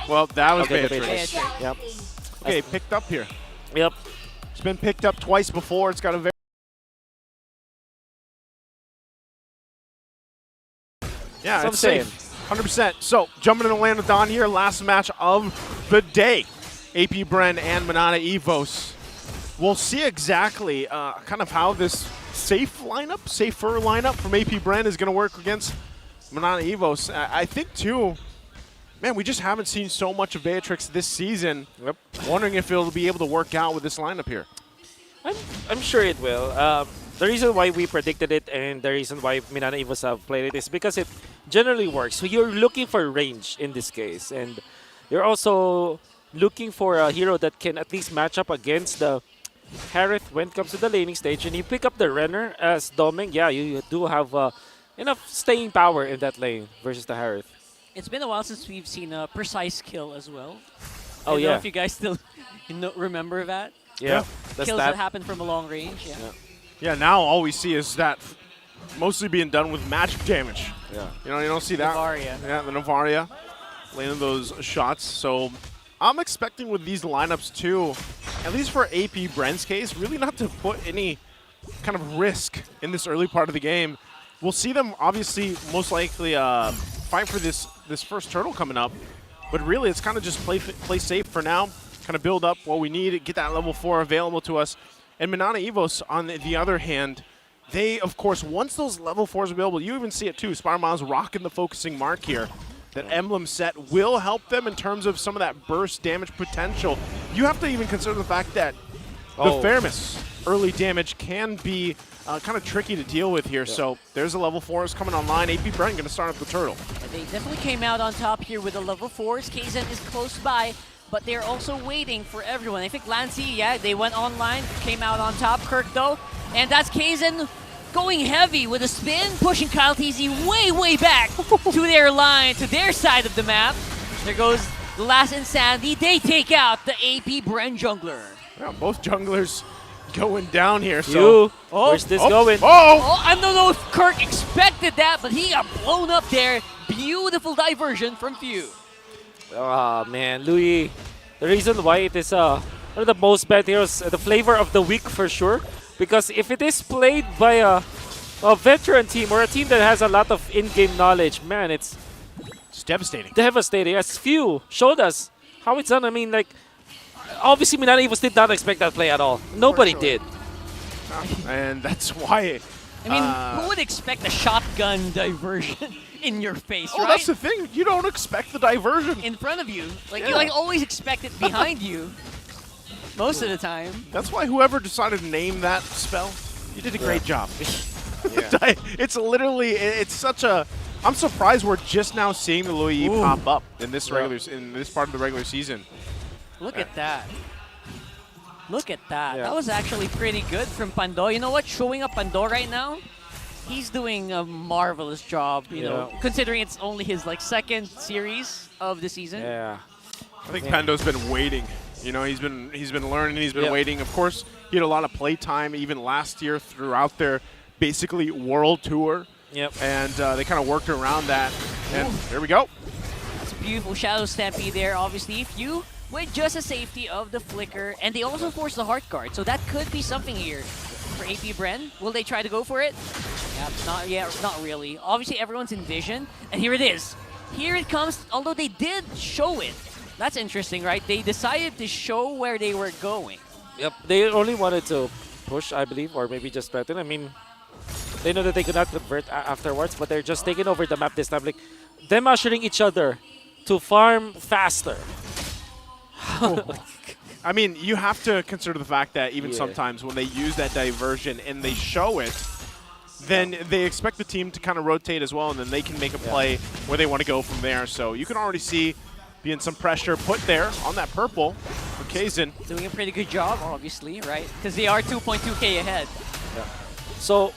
Well, that was Okay, Beatrice. Yep. Okay, picked up here. Yep. It's been picked up twice before. It's got a very... Yeah, So it's safe. 100%. So, jumping in the land of Dawn here, last match of the day. AP Bren and Minana Evos. We'll see exactly kind of how this safer lineup from AP Bren is going to work against Minana Evos. I think, too, man, we just haven't seen so much of Beatrix this season. Yep. Wondering if it'll be able to work out with this lineup here. I'm sure it will. The reason why we predicted it and the reason why Minana Evos have played it is because it generally works. So you're looking for range in this case, and you're also looking for a hero that can at least match up against the Harith when it comes to the laning stage. And you pick up the Renner as Doming, yeah, you do have enough staying power in that lane versus the Harith. It's been a while since we've seen a precise kill as well. Oh, I don't yeah. know if you guys still remember that. Yeah, that's Kills that happen from a long range. Yeah. Yeah, now all we see is that mostly being done with magic damage. Yeah. You know, you don't see that. Navaria. Yeah, the Navaria landing those shots. So I'm expecting with these lineups too, at least for AP Bren's case, really not to put any kind of risk in this early part of the game. We'll see them obviously most likely fight for this first turtle coming up, but really it's kind of just play safe for now, kind of build up what we need, get that level 4 available to us. And Minana Evos, on the other hand, they, of course, once those level 4s are available, you even see it too. Spider Miles rocking the focusing mark here. That emblem set will help them in terms of some of that burst damage potential. You have to even consider the fact that the Fairness early damage can be kind of tricky to deal with here. Yeah. So there's a level 4s coming online. AP Bren going to start up the turtle. They definitely came out on top here with the level 4s. Kaizen is close by, but they're also waiting for everyone. I think Lancy, yeah, they went online, came out on top. Kirk, though, and that's Kaizen going heavy with a spin, pushing Kyle TZ way back to their line, to their side of the map. There goes the last Insanity. They take out the AP Bren jungler. Yeah, both junglers going down here. So where's this going? I don't know if Kirk expected that, but he got blown up there. Beautiful diversion from Few. Oh man, Louis, the reason why it is one of the most bad heroes, the flavor of the week for sure, because if it is played by a veteran team or a team that has a lot of in-game knowledge, man, it's devastating. Devastating. As Few showed us how it's done. I mean, like, obviously Minana Evos did not expect that play at all. Nobody did. And that's why... I mean, who would expect a shotgun diversion in your face, right? Oh, that's the thing. You don't expect the diversion. In front of you. Like, you always expect it behind you. Most of the time. That's why whoever decided to name that spell, you did a great job. It's literally, it's such a... I'm surprised we're just now seeing the Louis pop up in this part of the regular season. Look at that. Look at that. That was actually pretty good from Pando. You know what? Showing up Pando right now, he's doing a marvelous job, you know, considering it's only his second series of the season. Yeah. I think Pando's been waiting. You know, he's been learning, he's been waiting. Of course, he had a lot of play time even last year throughout their basically world tour. Yep. And they kind of worked around that. And there we go. That's a beautiful Shadow Stampede there. Obviously, Few with just a safety of the flicker, and they also force the Heart Guard, so that could be something here for AP Bren. Will they try to go for it? Not really. Obviously, everyone's in vision, and here it is. Here it comes, although they did show it. That's interesting, right? They decided to show where they were going. Yep. They only wanted to push, I believe, or maybe just threaten. I mean, they know that they could not convert afterwards, but they're just taking over the map this time. Like, them ushering each other to farm faster. I mean, you have to consider the fact that even sometimes when they use that diversion and they show it, then they expect the team to kind of rotate as well, and then they can make a play where they want to go from there. So you can already see being some pressure put there on that purple for Kaizen. Doing a pretty good job, obviously, right? Because they are 2.2k ahead. Yeah. So,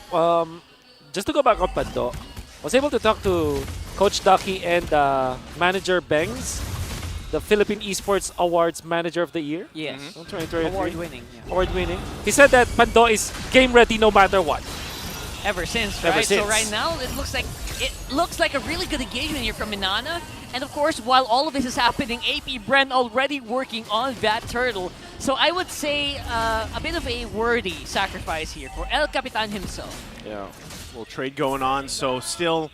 just to go back on Pando, I was able to talk to Coach Ducky and Manager Bengs, the Philippine Esports Awards Manager of the Year. Yes. 2023. Award-winning. Yeah. Award-winning. He said that Pando is game ready no matter what. Ever since, right? So right now, it looks like a really good engagement here from Minana. And of course, while all of this is happening, AP Bren already working on that turtle. So I would say a bit of a worthy sacrifice here for El Capitan himself. Yeah. Little trade going on, so still,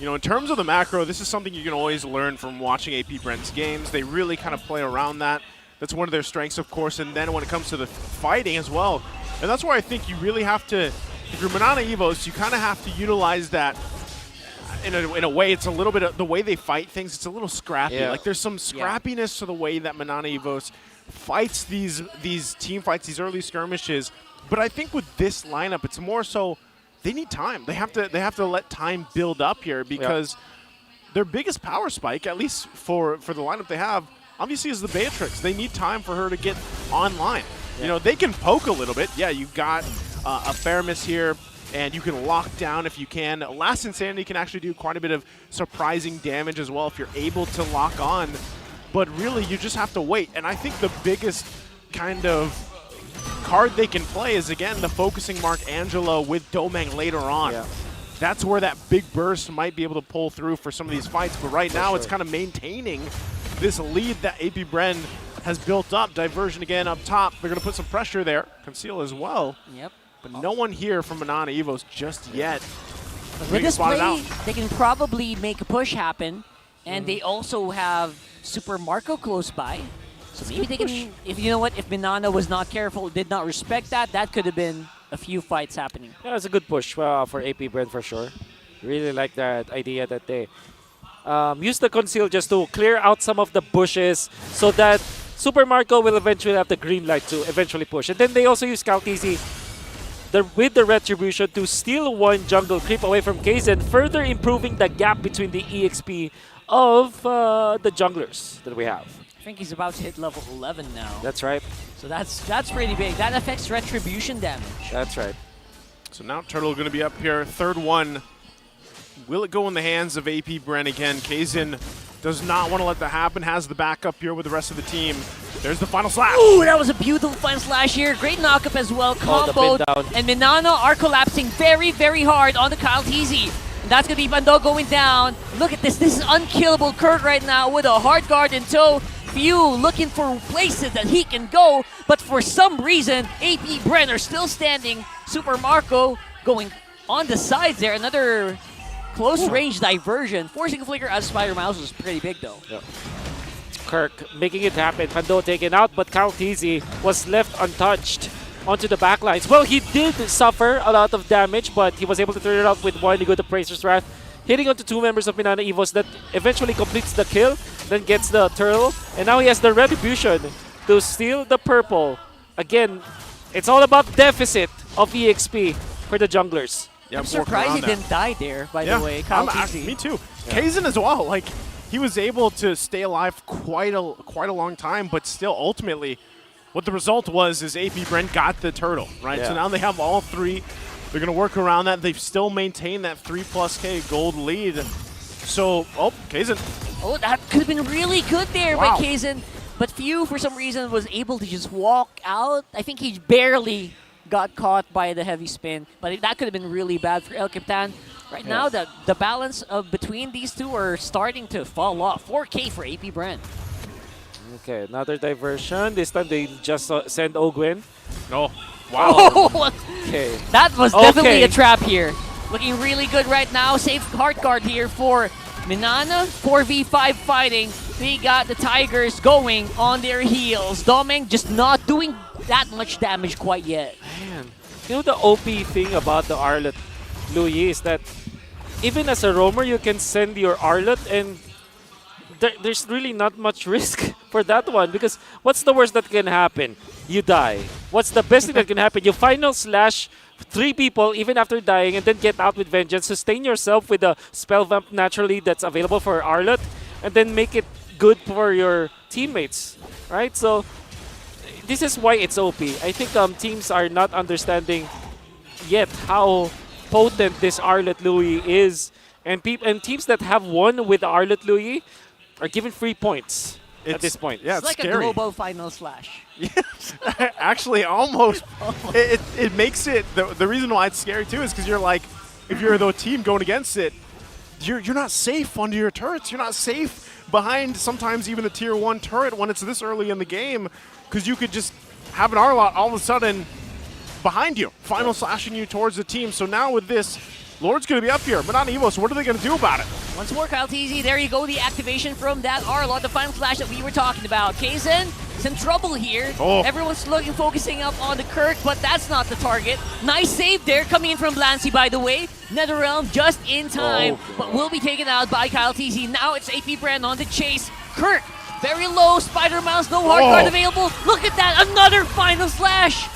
you know, in terms of the macro, this is something you can always learn from watching AP Bren's games. They really kind of play around that. That's one of their strengths, of course, and then when it comes to the fighting as well. And that's where I think you really have to, if you're Minana Evos, you kind of have to utilize that in a way. It's a little bit of the way they fight things, it's a little scrappy. Yeah. Like there's some scrappiness to the way that Minana Evos fights these team fights, these early skirmishes. But I think with this lineup, it's more so they need time. They have to let time build up here because their biggest power spike, at least for the lineup they have, obviously is the Beatrix. They need time for her to get online. You know, they can poke a little bit. Yeah, you've got a Faramis here, and you can lock down if you can. Last Insanity can actually do quite a bit of surprising damage as well if you're able to lock on. But really, you just have to wait. And I think the biggest kind of card they can play is, again, the focusing Mark Angelo with Domeng later on. Yeah. That's where that big burst might be able to pull through for some of these fights. But right now, it's kind of maintaining this lead that AP Bren has built up. Diversion again up top. They're going to put some pressure there. Conceal as well. Yep. But no one here from Minana Evos just yet. With this play, they can probably make a push happen. And they also have Super Marco close by. So maybe they can, if you know what, if Minana was not careful, did not respect that, that could have been a few fights happening. Yeah, it's a good push for AP Bren for sure. Really like that idea that they use the conceal just to clear out some of the bushes so that Super Marco will eventually have the green light to eventually push. And then they also use Caltisi with the Retribution to steal one jungle creep away from Kaizen, further improving the gap between the EXP of the junglers that we have. I think he's about to hit level 11 now. That's right. So that's pretty big. That affects Retribution damage. That's right. So now Turtle going to be up here. Third one. Will it go in the hands of AP Bren again? Kaizen does not want to let that happen. Has the backup here with the rest of the team. There's the final slash. Ooh, that was a beautiful final slash here. Great knockup as well. Combo. And Minana are collapsing very, very hard on the Caltisi. And that's going to be Bando going down. Look at this. This is unkillable Kirk right now with a hard guard in tow. Few looking for places that he can go. But for some reason, AP Bren are still standing. Super Marco going on the sides there. Another close range diversion. Forcing a flicker as Spider Mouse was pretty big though. Yeah. Kirk making it happen. Pando taken out, but Caltisi was left untouched onto the backlines. Well, he did suffer a lot of damage, but he was able to turn it off with one good Appraiser's Wrath, hitting onto two members of Minana Evos that eventually completes the kill, then gets the turtle, and now he has the Retribution to steal the purple. Again, it's all about deficit of EXP for the junglers. Yeah, I'm surprised he didn't die there, by the way. Me too. Yeah. Kaizen as well. Like, he was able to stay alive quite a long time, but still ultimately what the result was is AP Bren got the turtle, right? Yeah. So now they have all three. They're going to work around that. They've still maintained that 3+K gold lead. So, Kaizen. Oh, that could have been really good there by Kaizen. But Few, for some reason, was able to just walk out. I think he barely got caught by the heavy spin. But that could have been really bad for El Capitan. Right now, the balance between these two are starting to fall off. 4K for AP Bren. Okay, another diversion. This time they just send Ogwen. Oh, wow. Okay. That was definitely a trap here. Looking really good right now. Safe hard guard here for Minana. 4v5 fighting. They got the Tigers going on their heels. Domeng just not doing that much damage quite yet. Man, you know the OP thing about the Arlet, Louis, is that even as a roamer, you can send your Arlet and there's really not much risk for that one, because what's the worst that can happen? You die. What's the best thing that can happen? You final slash 3 people even after dying and then get out with vengeance. Sustain yourself with a spell vamp naturally that's available for Arlet and then make it good for your teammates, right? So this is why it's OP. I think teams are not understanding yet how potent this Arlet Louis is, and teams that have won with Arlet Louis are given free points at this point. Yeah, it's like scary. a global final slash. Yes, actually, almost. It makes it, the reason why it's scary too is because you're like, if you're the team going against it, you're not safe under your turrets. You're not safe behind sometimes even the tier 1 turret when it's this early in the game, because you could just have an Arlot all of a sudden behind you, final slashing you towards the team. So now with this, Lord's going to be up here. Minana Evos, what are they going to do about it? Once more, Kyle TZ, there you go, the activation from that Arlot, the final flash that we were talking about. Kaizen, some trouble here. Everyone's focusing up on the Kirk, but that's not the target. Nice save there, coming in from Lancy, by the way. NetherRealm just in time, but will be taken out by Kyle TZ. Now it's Bren on the chase. Kirk, very low, Spider Mouse, no hard guard available. Look at that, another final slash.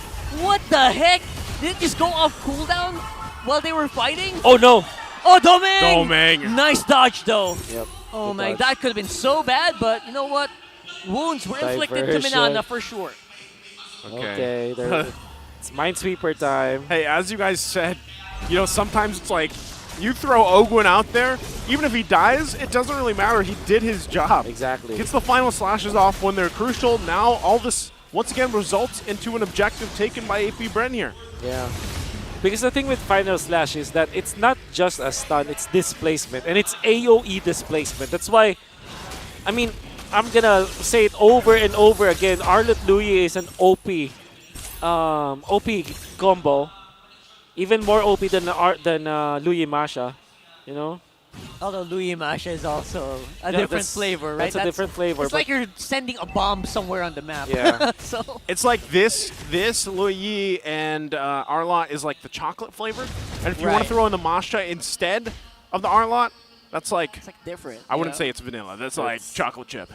What the heck? Did it just go off cooldown while they were fighting? Oh no! Oh, Domeng! Domeng. Nice dodge, though. Yep. Oh, man, that could have been so bad, but you know what? Wounds were inflicted to Minana for sure. Okay, it's Minesweeper time. Hey, as you guys said, you know, sometimes it's like you throw Ogwin out there, even if he dies, it doesn't really matter. He did his job. Exactly. Gets the final slashes off when they're crucial. Now all this, once again, results into an objective taken by Bren here. Yeah. Because the thing with Final Slash is that it's not just a stun, it's displacement. And it's AoE displacement. That's why, I mean, I'm gonna say it over and over again. Arlott Louis is an OP combo. Even more OP than Louis Masha, you know? Although Louis Masha is also a different flavor, right? That's a different flavor. It's like you're sending a bomb somewhere on the map. Yeah. So it's like this Louis and Arlott is like the chocolate flavor. And if you want to throw in the Masha instead of the Arlott, that's like... It's like different. I wouldn't say it's vanilla. That's like chocolate chip.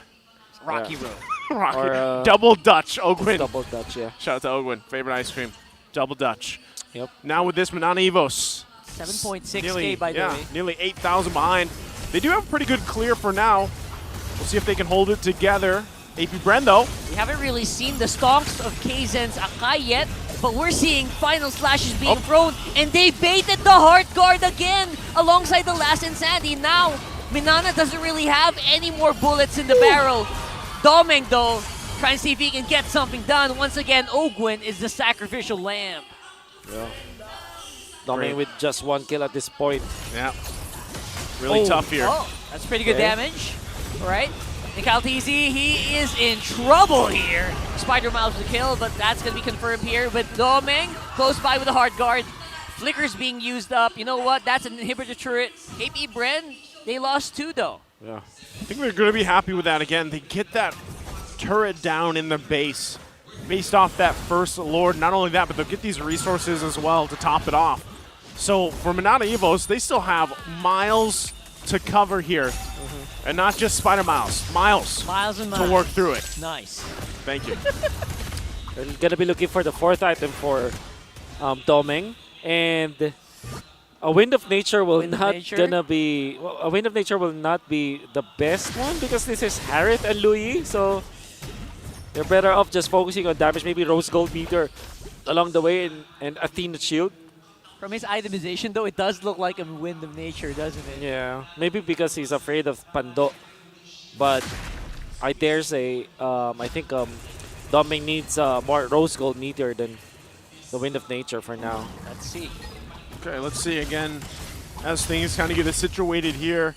Rocky Road. Rocky. Or, Double Dutch, Ogwin. Double Dutch, yeah. Shout out to Ogwin. Favorite ice cream. Double Dutch. Yep. Now with this Minana Evos. 7.6K, by the way. Nearly 8,000 behind. They do have a pretty good clear for now. We'll see if they can hold it together. Bren, though. We haven't really seen the stonks of Kaizen's Akai yet, but we're seeing final slashes being thrown, and they baited the Heart Guard again alongside the last Insanity. Now, Minana doesn't really have any more bullets in the barrel. Domeng, though, trying to see if he can get something done. Once again, Ogwin is the sacrificial lamb. Yeah. Domeng with just 1 kill at this point. Yeah. Really tough here. Oh, that's pretty good damage. All right. And Kyle TZ, he is in trouble here. Spider Mouse the kill, but that's going to be confirmed here with Domeng close by with a hard guard. Flicker's being used up. You know what? That's an inhibitor turret. Bren, they lost 2, though. Yeah. I think they're going to be happy with that again. They get that turret down in the base based off that first Lord. Not only that, but they'll get these resources as well to top it off. So for Minana Evos, they still have miles to cover here. And not just Spider Miles. Miles and miles. to work through it. Nice. Thank you. We're going to be looking for the 4th item for Domeng. And a Wind of Nature will not be the best one because this is Harriet and Louis. So they're better off just focusing on damage. Maybe Rose Gold Meter along the way and Athena Shield. From his itemization, though, it does look like a Wind of Nature, doesn't it? Yeah, maybe because he's afraid of Pando. But I dare say, I think Domeng needs more Rose Gold Meter than the Wind of Nature for now. Let's see. Okay, let's see again as things kind of get situated here.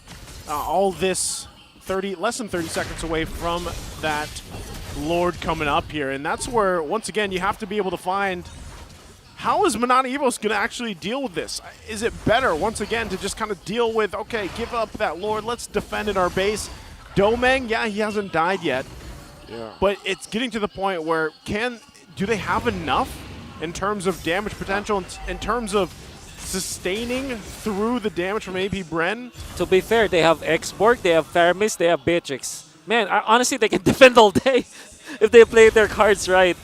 All this less than 30 seconds away from that Lord coming up here. And that's where, once again, you have to be able to find how is Minana Evos going to actually deal with this? Is it better, once again, to just kind of deal with, okay, give up that Lord, let's defend in our base. Domeng, yeah, he hasn't died yet. Yeah. But it's getting to the point where do they have enough in terms of damage potential, in terms of sustaining through the damage from Bren? To be fair, they have X-Borg, they have Faramis, they have Beatrix. Man, honestly, they can defend all day if they play their cards right.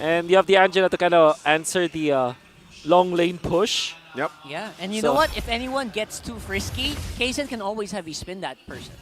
And you have the Angela to kind of answer the long lane push. Yep. Yeah, and you know what? If anyone gets too frisky, Kaizen can always have you spin that person.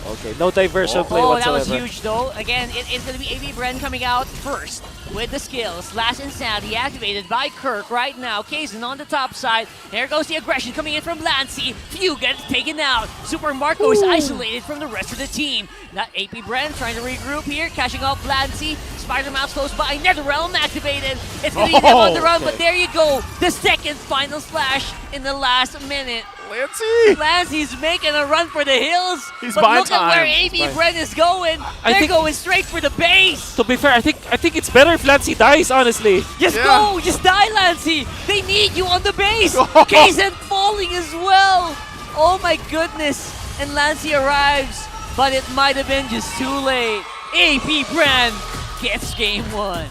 Okay, no diversion play whatsoever. That was huge, though. Again, it's going to be Bren coming out first with the skills. Last Insanity activated by Kirk right now. Kaizen on the top side. There goes the aggression coming in from Lancy. Few gets taken out. Super Marco is isolated from the rest of the team. Now Bren trying to regroup here, catching up Lancy. Spider Mouse close by. NetherRealm activated. It's going to be them on the run, but there you go. The second final slash in the last minute. Lancey! Lancey's making a run for the hills. He's but buying look at where time. AB Bren is going. They're think- going straight for the base. To be fair, I think it's better if Lancey dies, honestly. Just Yeah. go, just die, Lancey. They need you on the base. Oh. Kaizen falling as well. Oh my goodness. And Lancey arrives, but it might have been just too late. AP Bren gets game 1.